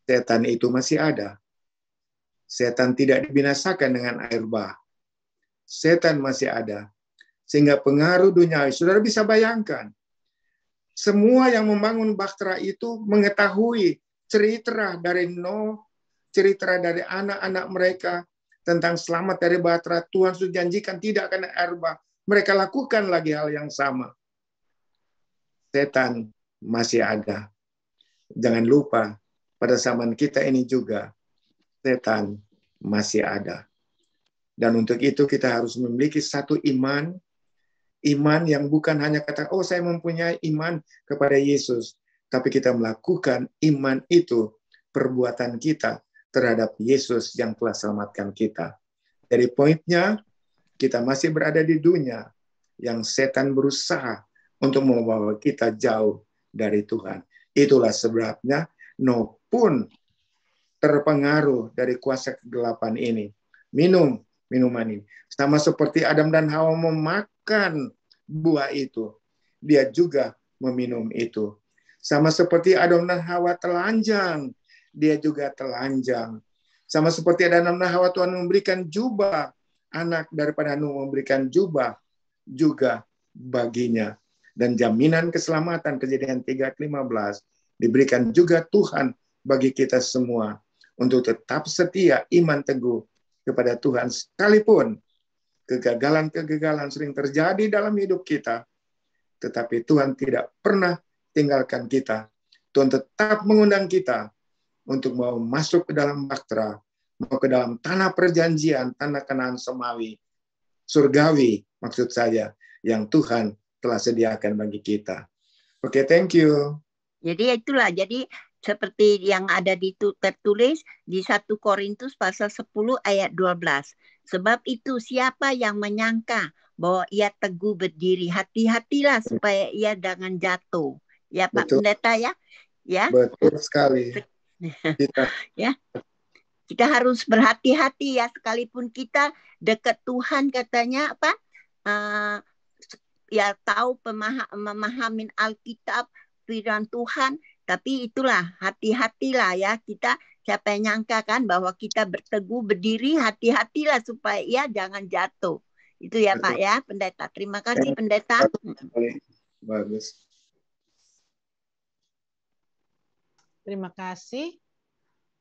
Setan itu masih ada. Setan tidak dibinasakan dengan air bah. Setan masih ada. Sehingga pengaruh duniawi, saudara bisa bayangkan, semua yang membangun bahtera itu mengetahui cerita dari Nuh, cerita dari anak-anak mereka tentang selamat dari bahtera. Tuhan sudah janjikan tidak akan air bah. Mereka lakukan lagi hal yang sama. Setan masih ada. Jangan lupa, pada zaman kita ini juga, setan masih ada. Dan untuk itu kita harus memiliki satu iman yang bukan hanya kata, oh saya mempunyai iman kepada Yesus, tapi kita melakukan iman itu, perbuatan kita terhadap Yesus yang telah selamatkan kita. Jadi poinnya, kita masih berada di dunia yang setan berusaha untuk membawa kita jauh dari Tuhan. Itulah sebabnya Nuh pun terpengaruh dari kuasa kegelapan ini. Minuman ini. Sama seperti Adam dan Hawa memakan buah itu, dia juga meminum itu. Sama seperti Adam dan Hawa telanjang, dia juga telanjang. Sama seperti Adam dan Hawa, Tuhan memberikan jubah, anak daripada Nuh memberikan jubah juga baginya. Dan jaminan keselamatan, Kejadian 3:15, diberikan juga Tuhan bagi kita semua untuk tetap setia, iman teguh kepada Tuhan. Sekalipun kegagalan-kegagalan sering terjadi dalam hidup kita, tetapi Tuhan tidak pernah tinggalkan kita. Tuhan tetap mengundang kita untuk mau masuk ke dalam bahtera, mau ke dalam tanah perjanjian, tanah Kanaan semawi, surgawi maksud saya, yang Tuhan telah sediakan bagi kita. Oke, thank you. Jadi itulah, jadi seperti yang ada tertulis di 1 Korintus pasal 10 ayat 12. Sebab itu siapa yang menyangka bahwa ia teguh berdiri, hati-hatilah supaya ia jangan jatuh. Ya Pak Betul. Pendeta ya. Ya. Betul sekali. Kita harus berhati-hati ya, sekalipun kita dekat Tuhan katanya apa? Ya tahu memahamin Alkitab, firman Tuhan, tapi itulah hati-hatilah ya, kita Siapa yang nyangka kan bahwa kita berteguh berdiri, hati-hatilah supaya ya jangan jatuh. Itu ya Pak Betul. ya, Pendeta. Terima kasih Pendeta. Bagus. Terima kasih.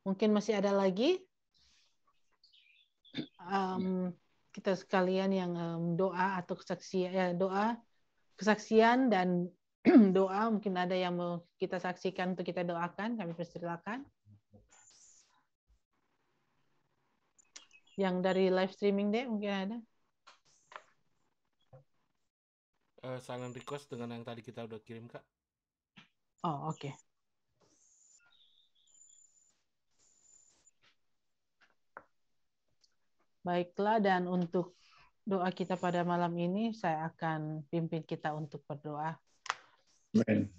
Mungkin masih ada lagi kita sekalian yang doa atau kesaksian, ya, doa, kesaksian dan doa. Mungkin ada yang mau kita saksikan untuk kita doakan. Kami persilakan. Yang dari live streaming deh mungkin ada. Silent request dengan yang tadi kita udah kirim, Kak. Oh, oke. Baiklah, dan untuk doa kita pada malam ini, saya akan pimpin kita untuk berdoa. Amen.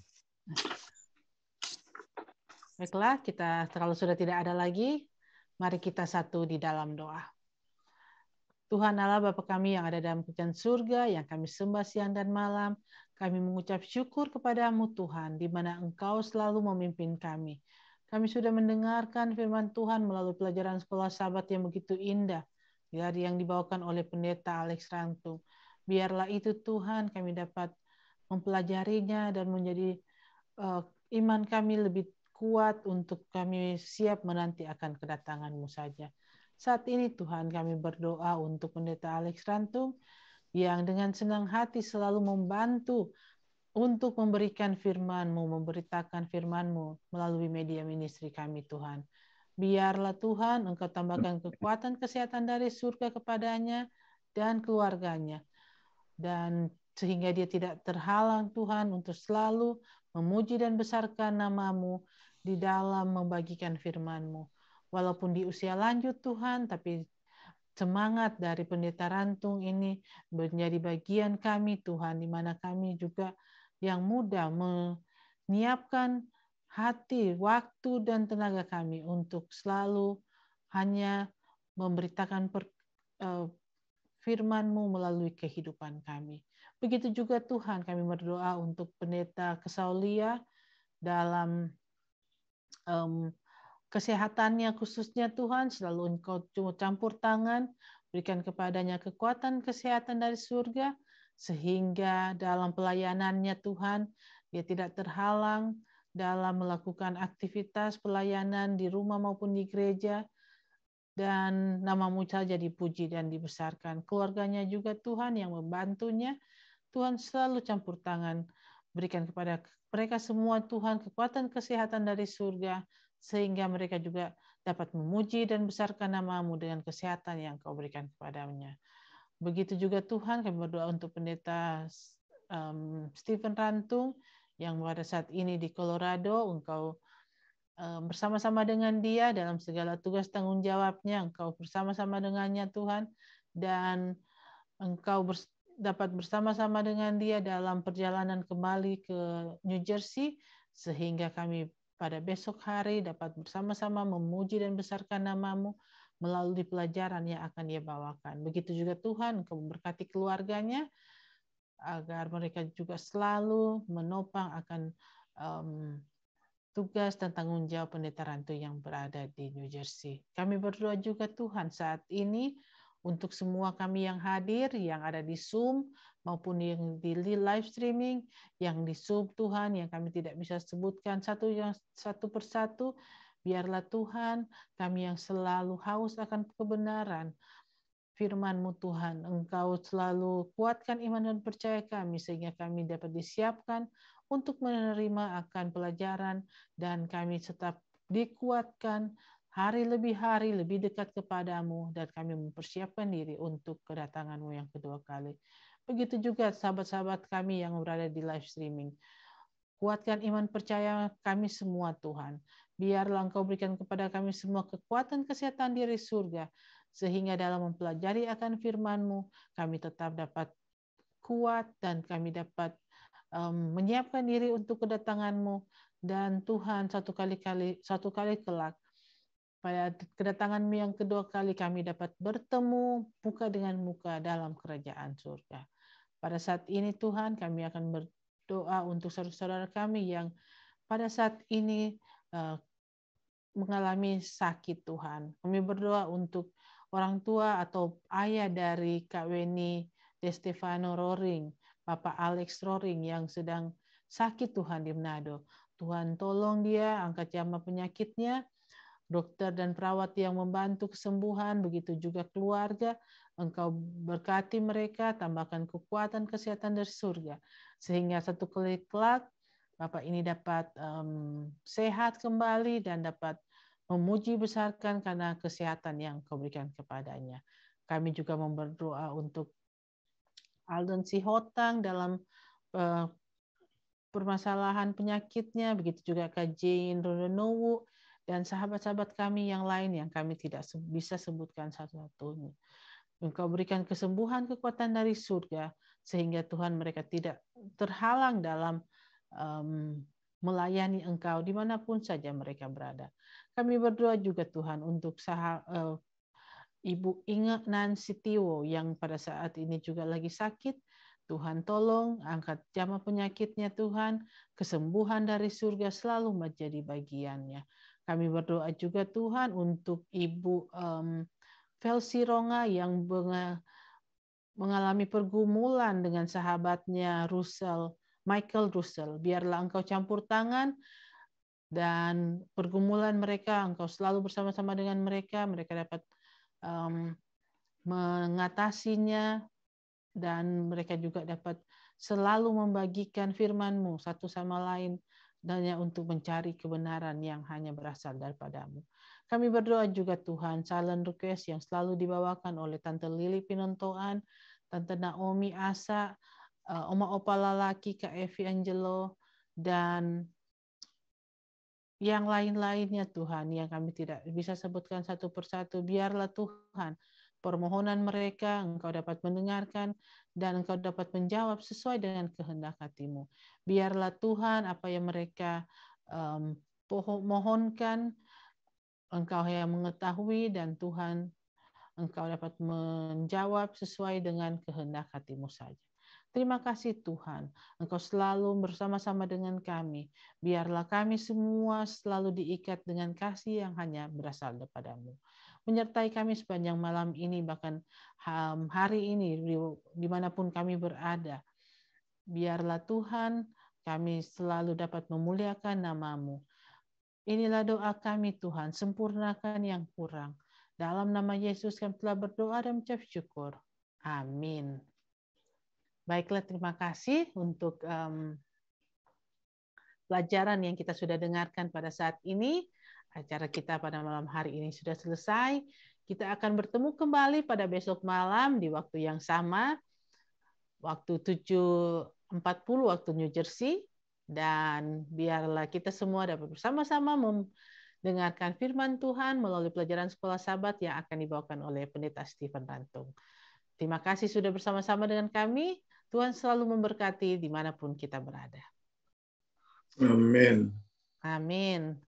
Baiklah, kita kalau sudah tidak ada lagi, mari kita satu di dalam doa. Tuhan Allah Bapa kami yang ada dalam kerajaan surga, yang kami sembah siang dan malam, kami mengucap syukur kepadamu Tuhan, di mana Engkau selalu memimpin kami. Kami sudah mendengarkan firman Tuhan melalui pelajaran sekolah Sabat yang begitu indah, dari yang dibawakan oleh Pendeta Alex Rantung. Biarlah itu Tuhan kami dapat mempelajarinya dan menjadi iman kami lebih kuat untuk kami siap menanti akan kedatangan-Mu saja. Saat ini Tuhan kami berdoa untuk Pendeta Alex Rantung yang dengan senang hati selalu membantu untuk memberikan firman-Mu, memberitakan firman-Mu melalui media ministry kami Tuhan. Biarlah Tuhan Engkau tambahkan kekuatan kesehatan dari surga kepadanya dan keluarganya. Dan sehingga dia tidak terhalang Tuhan untuk selalu memuji dan besarkan nama-Mu di dalam membagikan firman-Mu. Walaupun di usia lanjut Tuhan, tapi semangat dari Pendeta Rantung ini menjadi bagian kami Tuhan, di mana kami juga yang muda menyiapkan hati, waktu, dan tenaga kami untuk selalu hanya memberitakan firman-Mu melalui kehidupan kami. Begitu juga Tuhan kami berdoa untuk Pendeta Kesaulia dalam kesehatannya khususnya Tuhan, selalu Engkau campur tangan, berikan kepadanya kekuatan kesehatan dari surga, sehingga dalam pelayanannya Tuhan, dia tidak terhalang dalam melakukan aktivitas pelayanan di rumah maupun di gereja, dan nama-Mu saja dipuji dan dibesarkan. Keluarganya juga Tuhan yang membantunya, Tuhan selalu campur tangan, berikan kepada mereka semua Tuhan kekuatan kesehatan dari surga, sehingga mereka juga dapat memuji dan besarkan nama-Mu dengan kesehatan yang Kau berikan kepadanya. Begitu juga Tuhan kami berdoa untuk Pendeta Stephen Rantung yang pada saat ini di Colorado. Engkau bersama-sama dengan dia dalam segala tugas tanggung jawabnya. Engkau bersama-sama dengannya Tuhan, dan Engkau dapat bersama-sama dengan dia dalam perjalanan kembali ke New Jersey, sehingga kami pada besok hari dapat bersama-sama memuji dan besarkan nama-Mu melalui pelajaran yang akan dia bawakan. Begitu juga Tuhan, Engkau memberkati keluarganya, agar mereka juga selalu menopang akan tugas dan tanggung jawab Pendeta Rantung yang berada di New Jersey. Kami berdoa juga Tuhan saat ini untuk semua kami yang hadir, yang ada di Zoom, maupun yang di live streaming, yang di Zoom Tuhan, yang kami tidak bisa sebutkan satu persatu, biarlah Tuhan kami yang selalu haus akan kebenaran, firman-Mu Tuhan, Engkau selalu kuatkan iman dan percaya kami, sehingga kami dapat disiapkan untuk menerima akan pelajaran, dan kami tetap dikuatkan hari lebih dekat kepadamu, dan kami mempersiapkan diri untuk kedatangan-Mu yang kedua kali. Begitu juga sahabat-sahabat kami yang berada di live streaming. Kuatkan iman percaya kami semua Tuhan. Biarlah Engkau berikan kepada kami semua kekuatan kesehatan dari surga, sehingga dalam mempelajari akan firman-Mu, kami tetap dapat kuat dan kami dapat menyiapkan diri untuk kedatangan-Mu. Dan Tuhan satu kali kelak pada kedatangan-Mu yang kedua kali kami dapat bertemu muka dengan muka dalam kerajaan surga. Pada saat ini Tuhan kami akan berdoa untuk saudara-saudara kami yang pada saat ini mengalami sakit Tuhan. Kami berdoa untuk orang tua atau ayah dari Kak Weni De Stefano Roring, Bapak Alex Roring yang sedang sakit Tuhan di Manado. Tuhan tolong dia, angkat jamah penyakitnya, dokter dan perawat yang membantu kesembuhan, begitu juga keluarga. Engkau berkati mereka, tambahkan kekuatan kesehatan dari surga. Sehingga satu kali kelak, Bapak ini dapat sehat kembali dan dapat memuji besarkan karena kesehatan yang Kau berikan kepadanya. Kami juga berdoa untuk Alden Sihotang dalam permasalahan penyakitnya, begitu juga Kak Jane Rodonowu, dan sahabat-sahabat kami yang lain yang kami tidak bisa sebutkan satu-satunya. Engkau berikan kesembuhan, kekuatan dari surga, sehingga Tuhan mereka tidak terhalang dalam melayani Engkau dimanapun saja mereka berada. Kami berdoa juga Tuhan untuk Ibu Inge Nancy Tiwo yang pada saat ini juga lagi sakit. Tuhan tolong, angkat jamah penyakitnya Tuhan, kesembuhan dari surga selalu menjadi bagiannya. Kami berdoa juga Tuhan untuk Ibu Velsi Ronga yang mengalami pergumulan dengan sahabatnya Michael Russell. Biarlah Engkau campur tangan dan pergumulan mereka, Engkau selalu bersama-sama dengan mereka dapat mengatasinya, dan mereka juga dapat selalu membagikan firman-Mu satu sama lain, hanya untuk mencari kebenaran yang hanya berasal daripada-Mu. Kami berdoa juga Tuhan, silent request yang selalu dibawakan oleh Tante Lili Pinontoan, Tante Naomi Asa, Oma Opa Lalaki, Kak Evi Angelo, dan yang lain-lainnya Tuhan, yang kami tidak bisa sebutkan satu persatu. Biarlah Tuhan, permohonan mereka Engkau dapat mendengarkan dan Engkau dapat menjawab sesuai dengan kehendak hati-Mu. Biarlah Tuhan, apa yang mereka mohonkan, Engkau yang mengetahui, dan Tuhan, Engkau dapat menjawab sesuai dengan kehendak hati-Mu saja. Terima kasih Tuhan, Engkau selalu bersama-sama dengan kami. Biarlah kami semua selalu diikat dengan kasih yang hanya berasal daripada-Mu. Menyertai kami sepanjang malam ini, bahkan hari ini, dimanapun kami berada. Biarlah Tuhan, kami selalu dapat memuliakan nama-Mu. Inilah doa kami Tuhan, sempurnakan yang kurang. Dalam nama Yesus kami telah berdoa dan mengucap syukur. Amin. Baiklah, terima kasih untuk pelajaran yang kita sudah dengarkan pada saat ini. Acara kita pada malam hari ini sudah selesai. Kita akan bertemu kembali pada besok malam di waktu yang sama, waktu 7.40 waktu New Jersey. Dan biarlah kita semua dapat bersama-sama mendengarkan firman Tuhan melalui pelajaran sekolah Sabat yang akan dibawakan oleh Pendeta Stephen Rantung. Terima kasih sudah bersama-sama dengan kami. Tuhan selalu memberkati dimanapun kita berada. Amin. Amin.